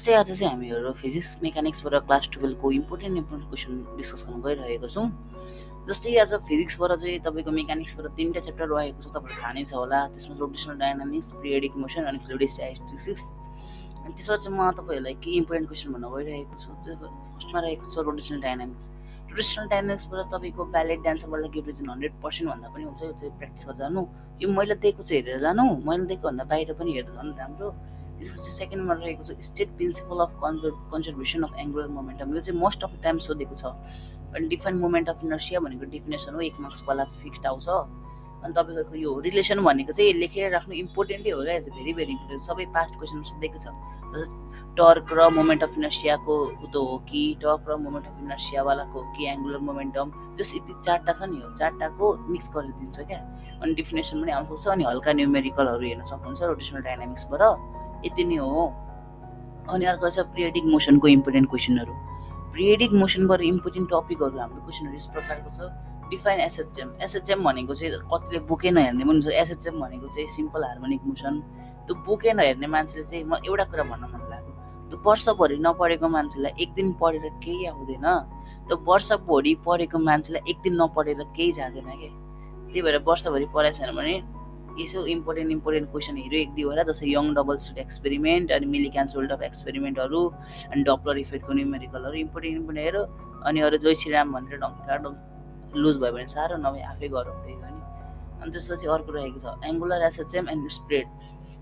जस्तै आज चाहिँ हामीहरू फिजिक्स मेकानिक्सबाट क्लास 12 को इम्पोर्टेन्ट क्वेसन डिस्कस गर्न गइरहेको छौँ। जस्तै आज फिजिक्सबाट चाहिँ तपाईँको मेकानिक्सबाट 3टा च्याप्टर रहेको छ, तपाईँहरू थाहा नै छ होला। त्यसमा रोटेसनल डायनामिक्स, पिरियडिक मोसन अनि फ्लुइड स्ट्याटिस्टिक्स। अनि त्यसमा चाहिँ म तपाईँहरूलाई के इम्पोर्टेन्ट क्वेसन भन्न गइरहेको छु। फर्स्टमा रहेको छ रोटेसनल डायनामिक्स। रोटेसनल डायनामिक्सबाट तपाईँको भ्यालिड एन्सरबाट लागि 100% भन्दा पनि हुन्छ। यो चाहिँ प्र्याक्टिस गरेर जानु। यो मैले दिएको चाहिँ हेरेर जानु, मैले दिएको भन्दा बाहिर पनि हेरेर जानु राम्रो। त्यसपछि सेकेन्डमा रहेको छ state principal of conservation of angular momentum. यो चाहिँ मोस्ट अफ द टाइम सोधेको छ। अनि डिफाइन मोमेन्ट अफ इनर्सिया भनेको डेफिनेसन हो, 1 मार्क्सवाला फिक्स्ड आउँछ। अनि तपाईँको यो रिलेसन भनेको चाहिँ लेखेर राख्नु इम्पोर्टेन्टै हो क्या, भेरी भेरी इम्पोर्टेन्ट। सबै पास्ट क्वेसन सोधेको छ। जस्तै टर्क र मोमेन्ट अफ इनर्सियाको उतो हो कि, टर्क र मोमेन्ट अफ इनर्सियावालाको हो कि, एङ्गुलर मोमेन्टम, जस यति 4टा छ नि, हो 4टाको मिक्स गरिदिन्छ क्या। अनि डेफिनेसन पनि आउन सक्छ। अनि हल्का न्युमेरिकलहरू हेर्न सक्नुहुन्छ रोटेसनल डायनामिक्सबाट। यति नै हो। अनि अर्को छ पिरियडिक मोसनको इम्पोर्टेन्ट क्वेसनहरू। पिरियडिक मोसनबाट इम्पोर्टेन्ट टपिकहरू हाम्रो क्वेसनहरू यस प्रकारको छ। Define SHM. एसएचएम भनेको चाहिँ कतिले बुकै नहेर्ने पनि हुन्छ। एसएचएम भनेको चाहिँ सिम्पल हार्मोनिक मोसन। त्यो बुकै नहेर्ने मान्छेले चाहिँ म एउटा कुरा भन्न मन लाग्यो, त्यो वर्षभरि नपढेको मान्छेलाई एक दिन पढेर केही आउँदैन। त्यो वर्षभरि पढेको मान्छेलाई एक दिन नपढेर केही जाँदैन क्या। त्यही भएर वर्षभरि पढाएको छैन भने यसो इम्पोर्टेन्ट क्वेसन हेऱ्यो 1-2 जस्तै यङ डबल स्लिट एक्सपेरिमेन्ट अनि मिलिक्यान्स वर्ल्ड अफ एक्सपेरिमेन्टहरू अनि डप्लर इफेक्टको न्युमेरिकलहरू इम्पोर्टेन्ट हेऱ्यो। अनि अरू जय श्रीराम भनेर ढङ्ग लुज भयो भने साह्रो, नभए आफै गरौँ त्यही हो नि। अनि त्यसपछि अर्को रहेको छ angular SHM and spread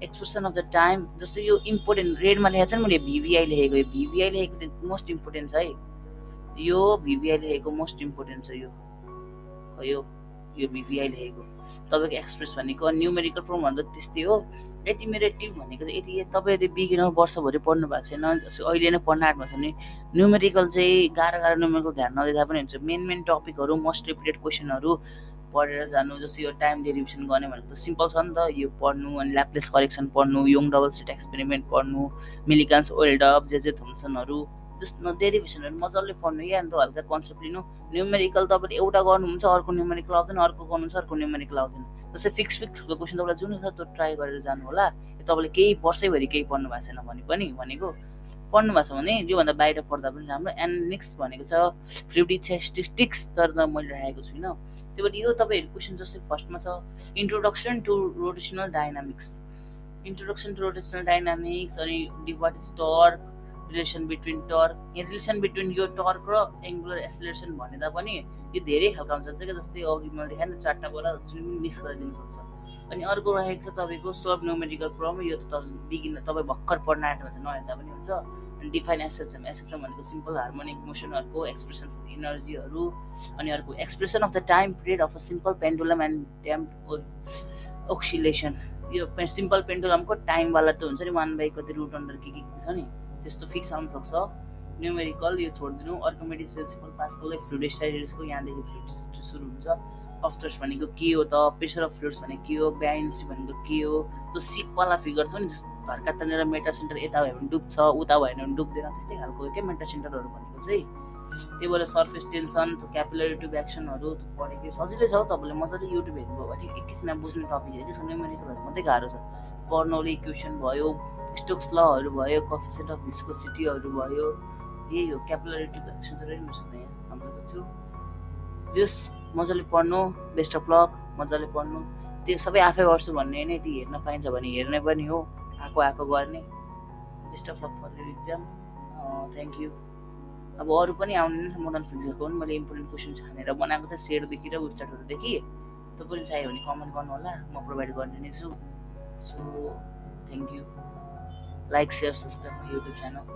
expression of the time. जस्तै यो इम्पोर्टेन्ट रेडमा लेखेको छ नि, मैले भिभिआई लेखेको। यो भिभिआई लेखेको चाहिँ मोस्ट इम्पोर्टेन्ट छ है। यो भिभिआई लेखेको मोस्ट इम्पोर्टेन्ट छ। यो भिभिआई लेखेको तपाईँको एक्सप्रेस भनेको न्युमेरिकल प्रब्लम भन्दा त्यस्तै हो। एटिमेरेटिभ भनेको चाहिँ यति तपाईँ यदि बिगिनर वर्षभरि पढ्नु भएको छैन, अहिले नै पढ्न आँट्नु छ भने न्युमेरिकल चाहिँ गाह्रो न्युमेरिकल ध्यान नदिँदा पनि हुन्छ। मेन टपिकहरू मोस्ट रिपिटेड क्वेसनहरू पढेर जानु। जस्तो यो टाइम डेरिभेसन गर्ने भनेको त सिम्पल छ नि त, यो पढ्नु। अनि ल्याप्लेस करेक्सन पढ्नु, यङ डबल स्लिट एक्सपेरिमेन्ट पढ्नु, मिलिक्यान्स वर्ल्ड अफ जे थोम्सनहरू, जस्तो डेरिभेसनहरू मजाले पढ्नु या अन्त हल्का कन्सेप्ट लिनु। न्युमेरिकल तपाईँले एउटा गर्नुहुन्छ, अर्को न्युमेरिकल आउँदैन, अर्को गर्नुहुन्छ, अर्को न्युमेरिकल आउँदैन। जस्तै फिक्सको क्वेसन तपाईँलाई जुन छ त्यो ट्राई गरेर जानु होला। तपाईँले केही वर्षैभरि केही पढ्नु भएको छैन भने पनि भनेको पढ्नु भएको छ भने योभन्दा बाहिर पढ्दा पनि राम्रो। एन्ड नेक्स्ट भनेको छ फ्लुइड स्ट्याटिस्टिक्स, तर मैले राखेको छुइनँ। त्यही भएर यो तपाईँहरू क्वेसन जस्तै फर्स्टमा छ introduction to rotational dynamics. Introduction to rotational dynamics अनि divide torque, relation between torque. यहाँ रिलेसन बिट्विन यो टर्क र एङ्गुलर एसिलेरेसन भनेदा पनि यो धेरै खालको हुन्छ क्या। जस्तै अघि मैले देखाएँ नि 4टाबाट जुन पनि मिक्स गरिदिनु सक्छ। अनि अर्को रहेको छ तपाईँको सब न्युमेरिकल प्रब्लम। यो त तपाईँ भर्खर पढ्न आँट्नु हुन्छ, नहेर्दा पनि हुन्छ। अनि डिफाइन एसएचएम। एसएचएम भनेको सिम्पल हार्मोनिक मोसनहरूको एक्सप्रेसन फर इनर्जीहरू। अनि अर्को expression of the time period of a simple pendulum and damped oscillation. यो सिम्पल पेन्डुलमको टाइमवाला त हुन्छ नि 1/√under के छ नि, त्यस्तो फिक्स आउन सक्छ। न्युमेरिकल यो छोडिदिनु। अर्कोमेटिक्स प्रिन्सिपल पास्कलले फ्लुइड स्ट्याटिस्टिक्सको यहाँदेखि फ्लुइड सुरु हुन्छ। अफ्टर्स भनेको के हो त, प्रेसर अफ फ्लुइड्स भनेको के हो, ब्याइन्सी भनेको के हो, त्यो सिकवाला फिगर छ नि, घरका तनेर मेटा सेन्टर यता भयो भने डुब्छ, उता भयो भने डुब्दैन, त्यस्तै खालको हो क्या मेटा सेन्टरहरू भनेको चाहिँ। त्यही भएर सर्फेस टेन्सन, त्यो क्यापिलरी ट्युब एक्सनहरू पढेको सजिलै छ। तपाईँले मजाले युट्युब हेर्नुभयो भने एकैछिनमा बुझ्ने टपिक हो कि न्युमेरिकलहरू मात्रै गाह्रो छ। बर्नौली इक्वेसन भयो, स्टोक्स लहरू भयो, कोएफिसिएन्ट अफ भिस्कोसिटीहरू भयो, यही हो क्यापिलरी ट्युब एक्सनहरू नि यहाँ हाम्रो त थियो। त्यस मजाले पढ्नु। Best of lock. मजाले पढ्नु। त्यो सबै आफै गर्छु भन्ने नै, ती हेर्न पाइन्छ भने हेर्ने पनि हो, आएको गर्ने। Best of luck for your exam. Thank you. अब अरू पनि आउने छ मोडर्न फिजिक्सको पनि मैले इम्पोर्टेन्ट क्वेसन छानेर बनाएको थिएँ सेयरदेखि र वेबसाइटहरूदेखि। त्यो पनि चाहियो भने कमेन्ट गर्नु होला, म प्रोभाइड गर्ने नै छु। So thank you. Like, share, subscribe my YouTube channel.